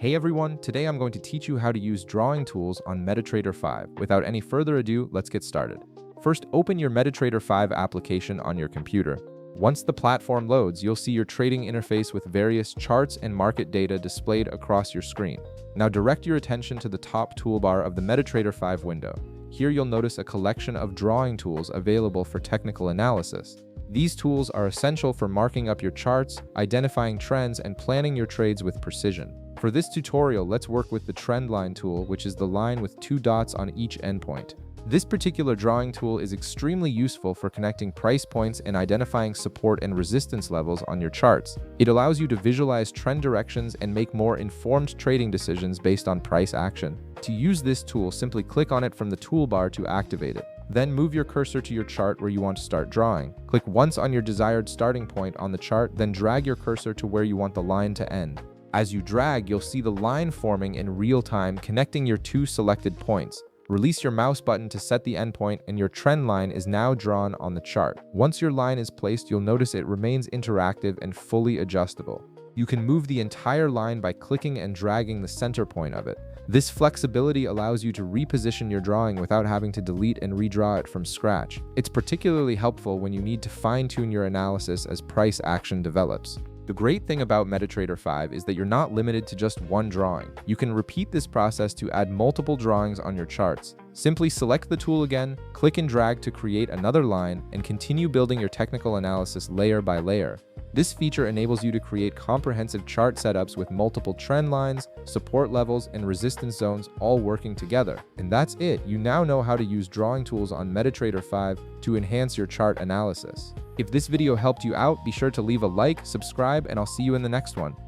Hey everyone, today I'm going to teach you how to use drawing tools on MetaTrader 5. Without any further ado, let's get started. First, open your MetaTrader 5 application on your computer. Once the platform loads, you'll see your trading interface with various charts and market data displayed across your screen. Now direct your attention to the top toolbar of the MetaTrader 5 window. Here you'll notice a collection of drawing tools available for technical analysis. These tools are essential for marking up your charts, identifying trends, and planning your trades with precision. For this tutorial, let's work with the trendline tool, which is the line with two dots on each endpoint. This particular drawing tool is extremely useful for connecting price points and identifying support and resistance levels on your charts. It allows you to visualize trend directions and make more informed trading decisions based on price action. To use this tool, simply click on it from the toolbar to activate it. Then move your cursor to your chart where you want to start drawing. Click once on your desired starting point on the chart, then drag your cursor to where you want the line to end. As you drag, you'll see the line forming in real time, connecting your two selected points. Release your mouse button to set the endpoint, and your trend line is now drawn on the chart. Once your line is placed, you'll notice it remains interactive and fully adjustable. You can move the entire line by clicking and dragging the center point of it. This flexibility allows you to reposition your drawing without having to delete and redraw it from scratch. It's particularly helpful when you need to fine-tune your analysis as price action develops. The great thing about MetaTrader 5 is that you're not limited to just one drawing. You can repeat this process to add multiple drawings on your charts. Simply select the tool again, click and drag to create another line, and continue building your technical analysis layer by layer. This feature enables you to create comprehensive chart setups with multiple trend lines, support levels, and resistance zones all working together. And that's it. You now know how to use drawing tools on MetaTrader 5 to enhance your chart analysis. If this video helped you out, be sure to leave a like, subscribe, and I'll see you in the next one.